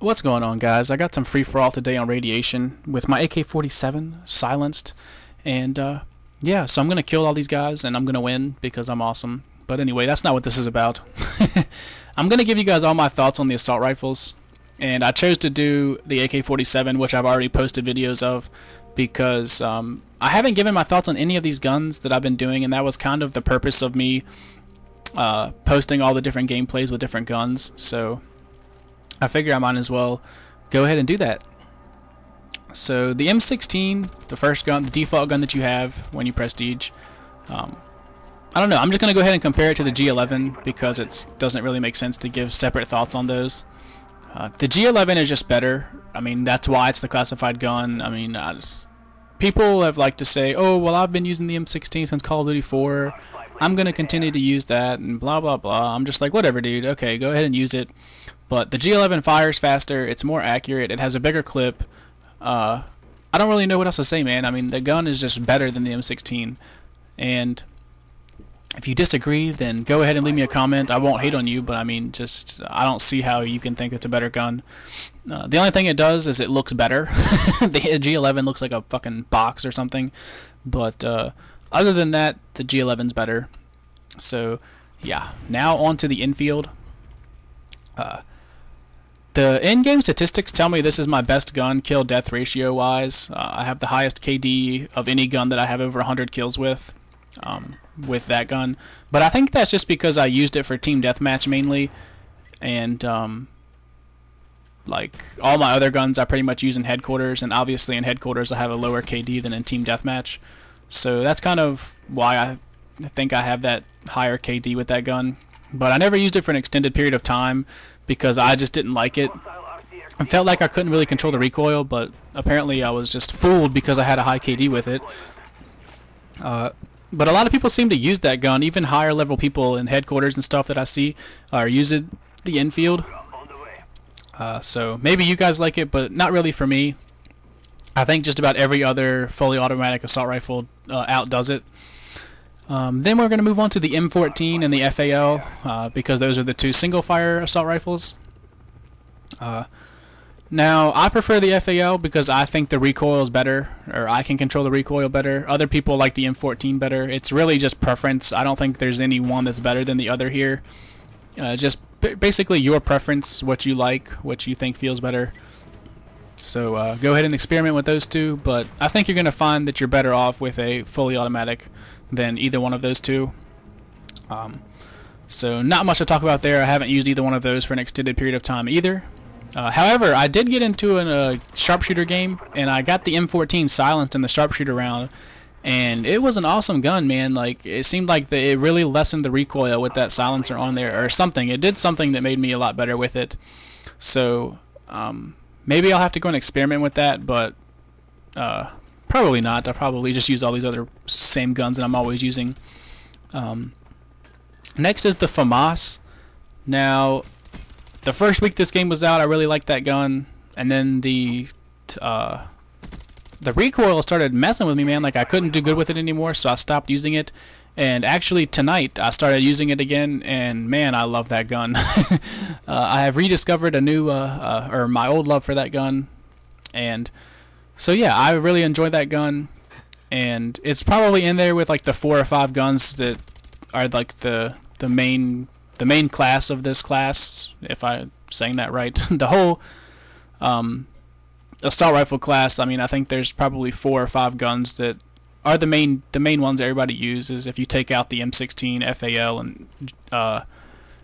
What's going on, guys? I got some free-for-all today on Radiation with my AK-47 silenced, and yeah, so I'm gonna kill all these guys and I'm gonna win because I'm awesome. But anyway, that's not what this is about. I'm gonna give you guys all my thoughts on the assault rifles, and I chose to do the AK-47, which I've already posted videos of, because I haven't given my thoughts on any of these guns that I've been doing, and that was kind of the purpose of me posting all the different gameplays with different guns. So I figure I might as well go ahead and do that. So the M16, the first gun, the default gun that you have when you prestige, I don't know, I'm just going to go ahead and compare it to the G11 because it doesn't really make sense to give separate thoughts on those. The G11 is just better. I mean, that's why it's the classified gun. I mean, people have liked to say, oh, well, I've been using the M16 since Call of Duty 4. I'm going to continue to use that and blah, blah, blah. I'm just like, whatever, dude. Okay, go ahead and use it. But the G11 fires faster. It's more accurate. It has a bigger clip. I don't really know what else to say, man. I mean, the gun is just better than the M16. And if you disagree, then go ahead and leave me a comment. I won't hate on you, but I mean, just I don't see how you can think it's a better gun. The only thing it does is it looks better. The G11 looks like a fucking box or something. But other than that, the G11's better. So yeah, now on to the infield. The in-game statistics tell me this is my best gun kill-death ratio-wise. I have the highest KD of any gun that I have over 100 kills with that gun. But I think that's just because I used it for team deathmatch mainly, and like all my other guns I pretty much use in headquarters, and obviously in headquarters I have a lower KD than in team deathmatch. So that's kind of why I think I have that higher KD with that gun. But I never used it for an extended period of time because I just didn't like it. I felt like I couldn't really control the recoil, but apparently I was just fooled because I had a high KD with it. But a lot of people seem to use that gun. Even higher level people in headquarters and stuff that I see are using the infield. So maybe you guys like it, but not really for me. I think just about every other fully automatic assault rifle outdoes it. Then we're going to move on to the M14 and the FAL because those are the two single-fire assault rifles. Now, I prefer the FAL because I think the recoil is better, or I can control the recoil better. Other people like the M14 better. It's really just preference. I don't think there's any one that's better than the other here. Just basically your preference, what you like, what you think feels better. So go ahead and experiment with those two, but I think you're going to find that you're better off with a fully automatic than either one of those two. So not much to talk about there. I haven't used either one of those for an extended period of time either. However, I did get into a sharpshooter game, and I got the M14 silenced in the sharpshooter round, and it was an awesome gun, man. Like, it seemed like it really lessened the recoil with that silencer on there, or something. It did something that made me a lot better with it. So maybe I'll have to go and experiment with that, but probably not. I'll probably just use all these other same guns that I'm always using. Next is the FAMAS. Now, the first week this game was out, I really liked that gun, and then the recoil started messing with me, man. Like, I couldn't do good with it anymore, so I stopped using it. And actually tonight I started using it again, and man, I love that gun. I have rediscovered a new or my old love for that gun, and so yeah, I really enjoy that gun, and it's probably in there with like the 4 or 5 guns that are like the main class of this class, if I'm saying that right. The whole assault rifle class, I mean, I think there's probably 4 or 5 guns that are the main ones everybody uses. If you take out the M16, FAL, and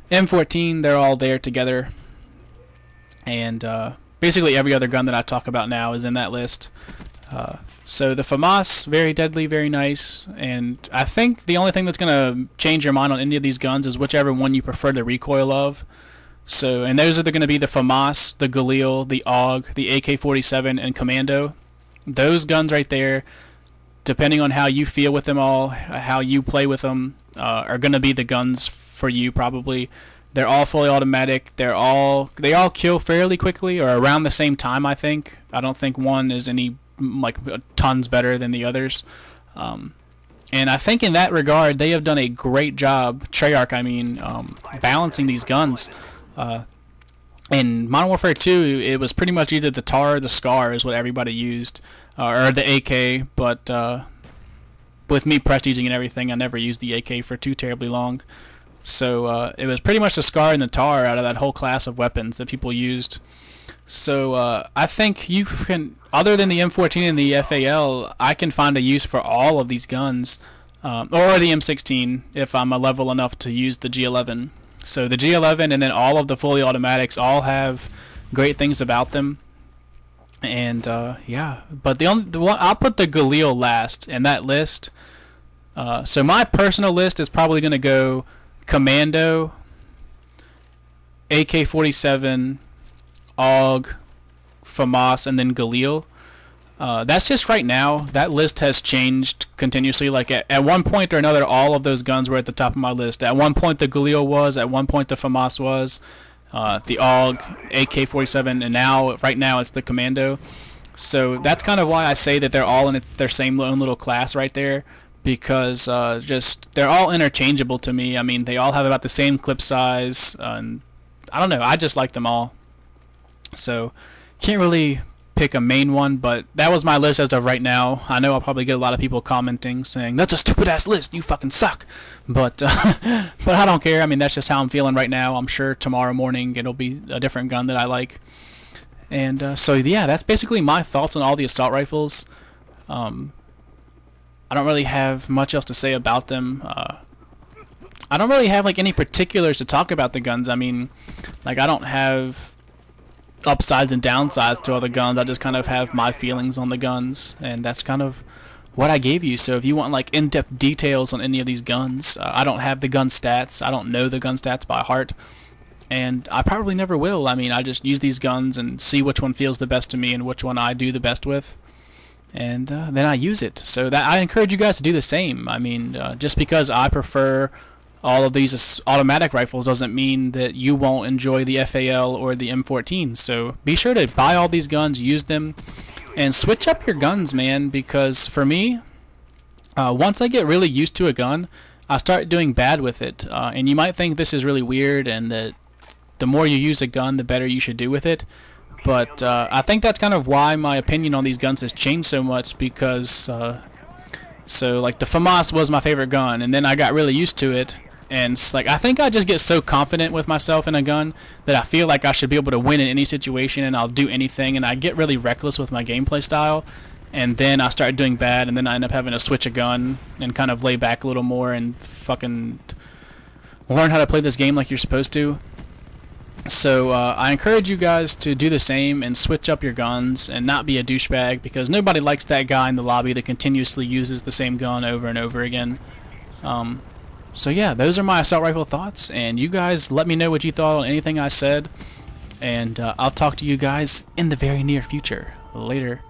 M14, they're all there together. And basically every other gun that I talk about now is in that list. So the FAMAS, very deadly, very nice, and I think the only thing that's going to change your mind on any of these guns is whichever one you prefer the recoil of. So, and those are going to be the FAMAS, the Galil, the AUG, the AK-47, and Commando. Those guns right there, depending on how you feel with them all, how you play with them, are going to be the guns for you probably. They're all fully automatic. They all kill fairly quickly, or around the same time, I think. I don't think one is any like tons better than the others. And I think in that regard, they have done a great job, Treyarch, I mean, balancing these guns. In Modern Warfare 2, it was pretty much either the TAR or the SCAR is what everybody used, or the AK, but with me prestiging and everything, I never used the AK for too terribly long. So it was pretty much the SCAR and the TAR out of that whole class of weapons that people used. So I think you can, other than the M14 and the FAL, I can find a use for all of these guns, or the M16 if I'm a level enough to use the G11. So the G11 and then all of the fully automatics all have great things about them. And yeah, but the one I'll put the Galil last in that list. So my personal list is probably going to go Commando, AK-47, AUG, FAMAS, and then Galil. That's just right now. That list has changed continuously. Like at one point or another, all of those guns were at the top of my list. At one point, the Galil was. At one point, the FAMAS was. The AUG, AK-47, and now, right now, it's the Commando. So that's kind of why I say that they're all in their same own little class right there, because just they're all interchangeable to me. I mean, they all have about the same clip size, and I don't know. I just like them all. So can't really pick a main one, but that was my list as of right now. I know I'll probably get a lot of people commenting saying that's a stupid ass list, you fucking suck, but but I don't care. I mean, that's just how I'm feeling right now. I'm sure tomorrow morning it'll be a different gun that I like. And so yeah, that's basically my thoughts on all the assault rifles. I don't really have much else to say about them. I don't really have like any particulars to talk about the guns. I mean, like, I don't have upsides and downsides to all the guns. I just kind of have my feelings on the guns, and that's kind of what I gave you. So if you want like in-depth details on any of these guns, I don't have the gun stats. I don't know the gun stats by heart, and I probably never will. I mean, I just use these guns and see which one feels the best to me and which one I do the best with, and then I use it. So that I encourage you guys to do the same. I mean, just because I prefer all of these automatic rifles doesn't mean that you won't enjoy the FAL or the M14. So be sure to buy all these guns, use them, and switch up your guns, man, because for me, once I get really used to a gun, I start doing bad with it. And you might think this is really weird and that the more you use a gun, the better you should do with it. But I think that's kind of why my opinion on these guns has changed so much, because so like the FAMAS was my favorite gun, and then I got really used to it. And it's like, I think I just get so confident with myself in a gun that I feel like I should be able to win in any situation, and I'll do anything, and I get really reckless with my gameplay style, and then I start doing bad, and then I end up having to switch a gun and kind of lay back a little more and fucking learn how to play this game like you're supposed to. So I encourage you guys to do the same and switch up your guns and not be a douchebag, because nobody likes that guy in the lobby that continuously uses the same gun over and over again. So yeah, those are my assault rifle thoughts, and you guys let me know what you thought on anything I said, and I'll talk to you guys in the very near future. Later.